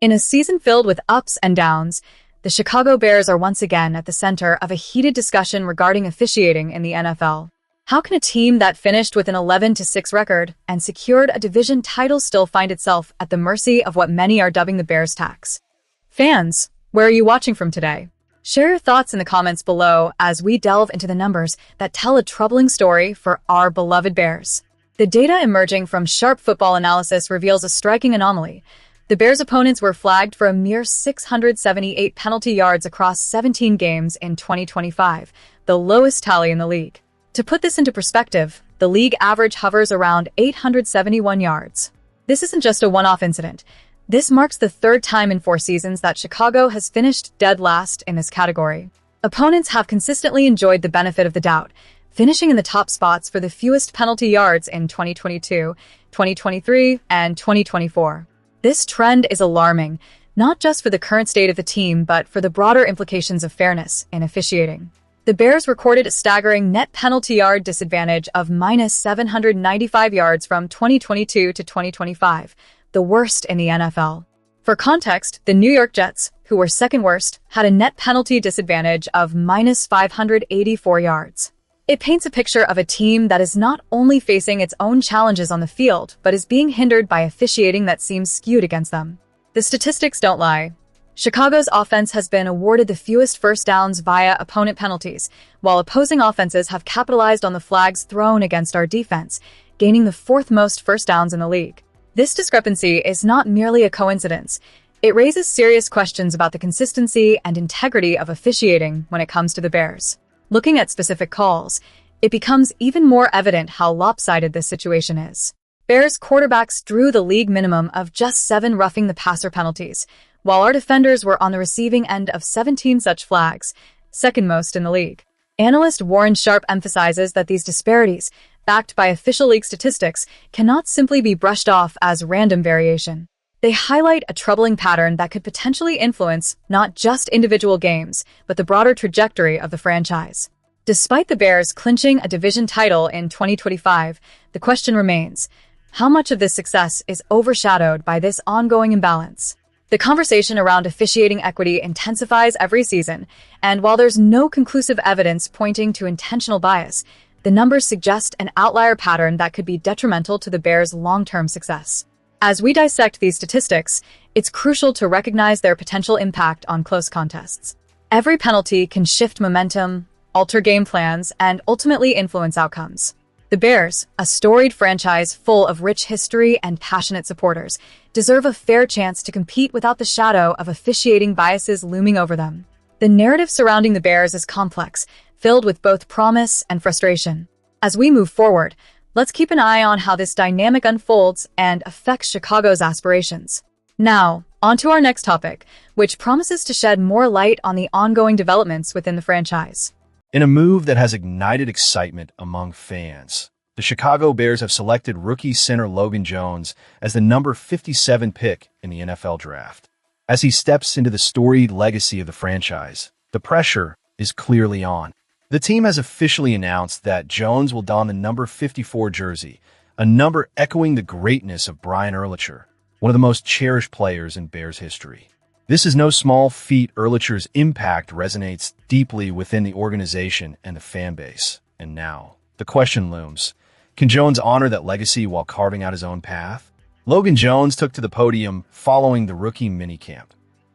In a season filled with ups and downs, the Chicago Bears are once again at the center of a heated discussion regarding officiating in the NFL. How can a team that finished with an 11-6 record and secured a division title still find itself at the mercy of what many are dubbing the Bears tax? Fans, where are you watching from today? Share your thoughts in the comments below as we delve into the numbers that tell a troubling story for our beloved Bears. The data emerging from Sharp Football Analysis reveals a striking anomaly. The Bears' opponents were flagged for a mere 678 penalty yards across 17 games in 2025, the lowest tally in the league. To put this into perspective, the league average hovers around 871 yards. This isn't just a one-off incident. This marks the third time in 4 seasons that Chicago has finished dead last in this category. Opponents have consistently enjoyed the benefit of the doubt, finishing in the top spots for the fewest penalty yards in 2022, 2023, and 2024. This trend is alarming, not just for the current state of the team, but for the broader implications of fairness in officiating. The Bears recorded a staggering net penalty yard disadvantage of minus 795 yards from 2022 to 2025, the worst in the NFL. For context, the New York Jets, who were second worst, had a net penalty disadvantage of minus 584 yards. It paints a picture of a team that is not only facing its own challenges on the field, but is being hindered by officiating that seems skewed against them. The statistics don't lie. Chicago's offense has been awarded the fewest first downs via opponent penalties, while opposing offenses have capitalized on the flags thrown against our defense, gaining the 4th most first downs in the league. This discrepancy is not merely a coincidence. It raises serious questions about the consistency and integrity of officiating when it comes to the Bears. Looking at specific calls, it becomes even more evident how lopsided this situation is. Bears quarterbacks drew the league minimum of just 7 roughing the passer penalties, while our defenders were on the receiving end of 17 such flags, second most in the league. Analyst Warren Sharp emphasizes that these disparities, backed by official league statistics, cannot simply be brushed off as random variation. They highlight a troubling pattern that could potentially influence not just individual games, but the broader trajectory of the franchise. Despite the Bears clinching a division title in 2025, the question remains, how much of this success is overshadowed by this ongoing imbalance? The conversation around officiating equity intensifies every season, and while there's no conclusive evidence pointing to intentional bias, the numbers suggest an outlier pattern that could be detrimental to the Bears' long-term success. As we dissect these statistics, it's crucial to recognize their potential impact on close contests. Every penalty can shift momentum, alter game plans, and ultimately influence outcomes. The Bears, a storied franchise full of rich history and passionate supporters, deserve a fair chance to compete without the shadow of officiating biases looming over them. The narrative surrounding the Bears is complex, filled with both promise and frustration. As we move forward, let's keep an eye on how this dynamic unfolds and affects Chicago's aspirations. Now, on to our next topic, which promises to shed more light on the ongoing developments within the franchise. In a move that has ignited excitement among fans, the Chicago Bears have selected rookie center Logan Jones as the number 57 pick in the NFL draft. As he steps into the storied legacy of the franchise, the pressure is clearly on. The team has officially announced that Jones will don the number 54 jersey, a number echoing the greatness of Brian Urlacher, one of the most cherished players in Bears history. This is no small feat. Urlacher's impact resonates deeply within the organization and the fan base. And now, the question looms. Can Jones honor that legacy while carving out his own path? Logan Jones took to the podium following the rookie minicamp,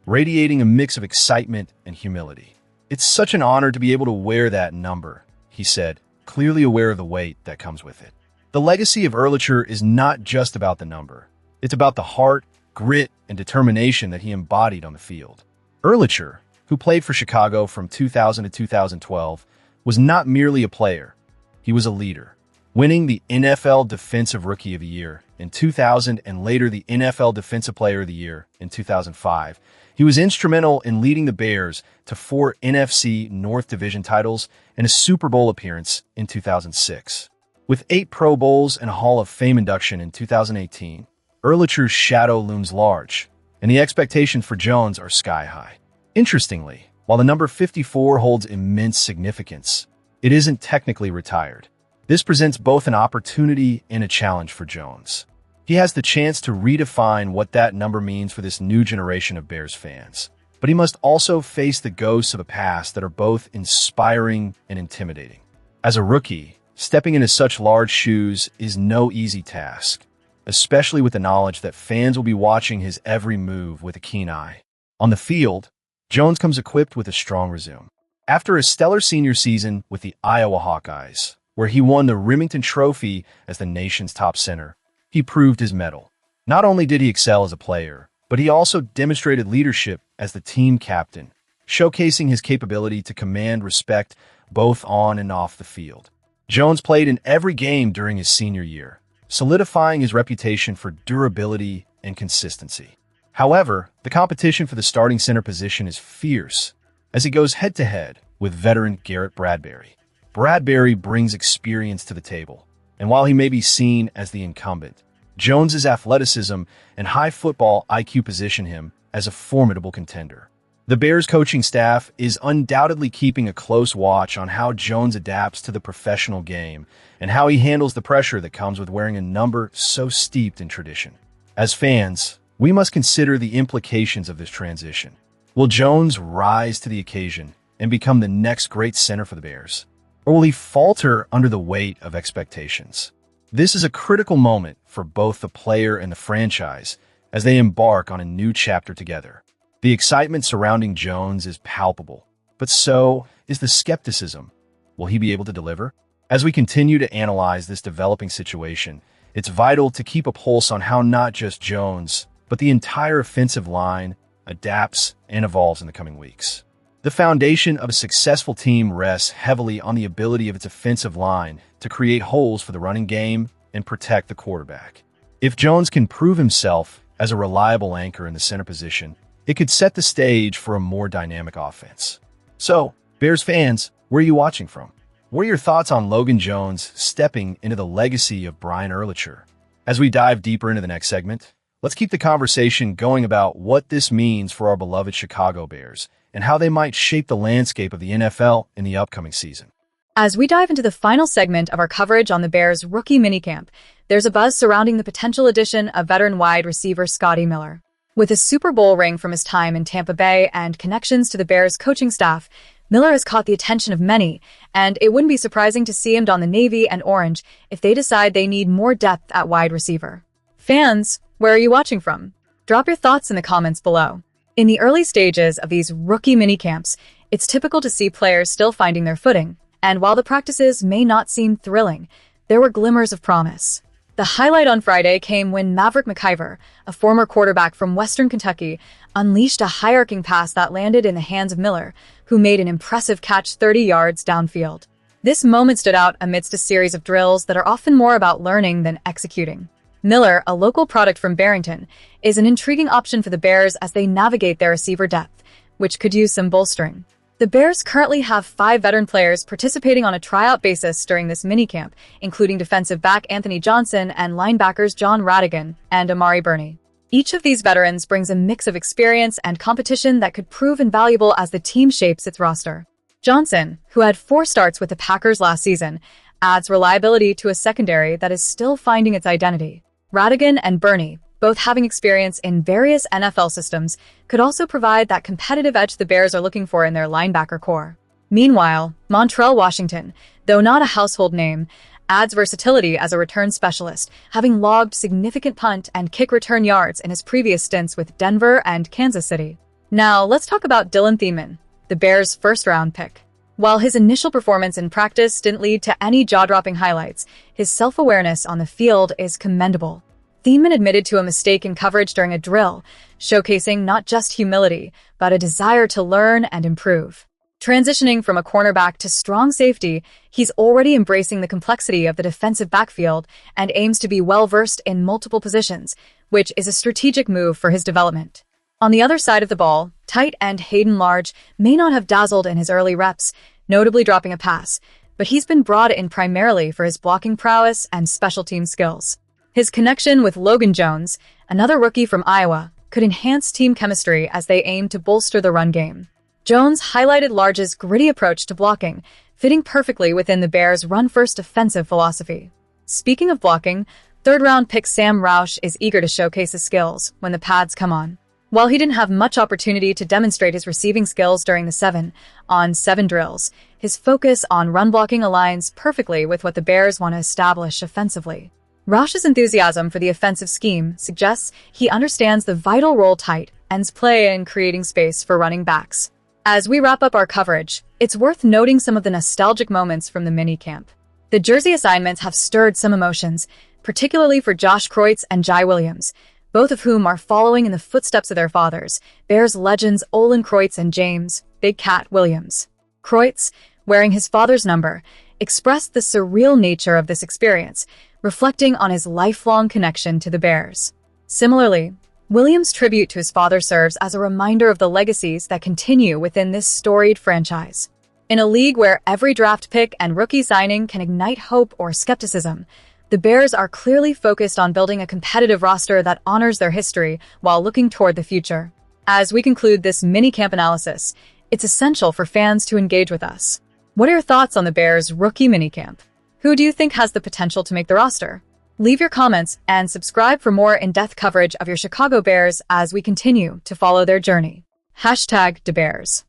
radiating a mix of excitement and humility. "It's such an honor to be able to wear that number," he said, clearly aware of the weight that comes with it. The legacy of Urlacher is not just about the number. It's about the heart, grit, and determination that he embodied on the field. Urlacher, who played for Chicago from 2000 to 2012, was not merely a player. He was a leader, winning the NFL Defensive Rookie of the Year in 2000 and later the NFL Defensive Player of the Year in 2005. He was instrumental in leading the Bears to 4 NFC North Division titles and a Super Bowl appearance in 2006. With 8 Pro Bowls and a Hall of Fame induction in 2018, Urlacher's shadow looms large, and the expectations for Jones are sky-high. Interestingly, while the number 54 holds immense significance, it isn't technically retired. This presents both an opportunity and a challenge for Jones. He has the chance to redefine what that number means for this new generation of Bears fans. But he must also face the ghosts of a past that are both inspiring and intimidating. As a rookie, stepping into such large shoes is no easy task, especially with the knowledge that fans will be watching his every move with a keen eye. On the field, Jones comes equipped with a strong resume. After a stellar senior season with the Iowa Hawkeyes, where he won the Remington Trophy as the nation's top center, he proved his mettle. Not only did he excel as a player, but he also demonstrated leadership as the team captain, showcasing his capability to command respect both on and off the field. Jones played in every game during his senior year, solidifying his reputation for durability and consistency. However, the competition for the starting center position is fierce as he goes head-to-head with veteran Garrett Bradbury. Bradbury brings experience to the table, and while he may be seen as the incumbent, Jones's athleticism and high football IQ position him as a formidable contender. The Bears coaching staff is undoubtedly keeping a close watch on how Jones adapts to the professional game and how he handles the pressure that comes with wearing a number so steeped in tradition. As fans, we must consider the implications of this transition. Will Jones rise to the occasion and become the next great center for the Bears? Or will he falter under the weight of expectations? This is a critical moment for both the player and the franchise as they embark on a new chapter together. The excitement surrounding Jones is palpable, but so is the skepticism. Will he be able to deliver? As we continue to analyze this developing situation, it's vital to keep a pulse on how not just Jones, but the entire offensive line adapts and evolves in the coming weeks. The foundation of a successful team rests heavily on the ability of its offensive line to create holes for the running game and protect the quarterback. If Jones can prove himself as a reliable anchor in the center position, it could set the stage for a more dynamic offense. So, Bears fans, where are you watching from? What are your thoughts on Logan Jones stepping into the legacy of Brian Urlacher? As we dive deeper into the next segment, let's keep the conversation going about what this means for our beloved Chicago Bears and how they might shape the landscape of the NFL in the upcoming season. As we dive into the final segment of our coverage on the Bears' rookie minicamp, there's a buzz surrounding the potential addition of veteran wide receiver Scotty Miller. With a Super Bowl ring from his time in Tampa Bay and connections to the Bears' coaching staff, Miller has caught the attention of many, and it wouldn't be surprising to see him don the navy and orange if they decide they need more depth at wide receiver. Fans, where are you watching from? Drop your thoughts in the comments below. In the early stages of these rookie minicamps, it's typical to see players still finding their footing, and while the practices may not seem thrilling, there were glimmers of promise. The highlight on Friday came when Maverick McIver, a former quarterback from Western Kentucky, unleashed a high-arcing pass that landed in the hands of Miller, who made an impressive catch 30 yards downfield. This moment stood out amidst a series of drills that are often more about learning than executing. Miller, a local product from Barrington, is an intriguing option for the Bears as they navigate their receiver depth, which could use some bolstering. The Bears currently have 5 veteran players participating on a tryout basis during this minicamp, including defensive back Anthony Johnson and linebackers John Radigan and Amari Burney. Each of these veterans brings a mix of experience and competition that could prove invaluable as the team shapes its roster. Johnson, who had 4 starts with the Packers last season, adds reliability to a secondary that is still finding its identity. Radigan and Burney, both having experience in various NFL systems, could also provide that competitive edge the Bears are looking for in their linebacker core. Meanwhile, Montrell Washington, though not a household name, adds versatility as a return specialist, having logged significant punt and kick return yards in his previous stints with Denver and Kansas City. Now, let's talk about Dylan Thiemann, the Bears' first-round pick. While his initial performance in practice didn't lead to any jaw-dropping highlights, his self-awareness on the field is commendable. Thiemann admitted to a mistake in coverage during a drill, showcasing not just humility, but a desire to learn and improve. Transitioning from a cornerback to strong safety, he's already embracing the complexity of the defensive backfield and aims to be well-versed in multiple positions, which is a strategic move for his development. On the other side of the ball, tight end Hayden Large may not have dazzled in his early reps, notably dropping a pass, but he's been brought in primarily for his blocking prowess and special team skills. His connection with Logan Jones, another rookie from Iowa, could enhance team chemistry as they aim to bolster the run game. Jones highlighted Large's gritty approach to blocking, fitting perfectly within the Bears' run-first offensive philosophy. Speaking of blocking, Third-round pick Sam Roush is eager to showcase his skills when the pads come on. While he didn't have much opportunity to demonstrate his receiving skills during the 7-on-7 drills, his focus on run blocking aligns perfectly with what the Bears want to establish offensively. Roush's enthusiasm for the offensive scheme suggests he understands the vital role tight ends play in creating space for running backs. As we wrap up our coverage, it's worth noting some of the nostalgic moments from the minicamp. The jersey assignments have stirred some emotions, particularly for Josh Kreutz and Jai Williams, both of whom are following in the footsteps of their fathers, Bears legends Olin Kreutz and James "Big Cat" Williams. Kreutz, wearing his father's number, expressed the surreal nature of this experience, reflecting on his lifelong connection to the Bears. Similarly, Williams' tribute to his father serves as a reminder of the legacies that continue within this storied franchise. In a league where every draft pick and rookie signing can ignite hope or skepticism, the Bears are clearly focused on building a competitive roster that honors their history while looking toward the future. As we conclude this minicamp analysis, it's essential for fans to engage with us. What are your thoughts on the Bears' rookie minicamp? Who do you think has the potential to make the roster? Leave your comments and subscribe for more in-depth coverage of your Chicago Bears as we continue to follow their journey. #DeBears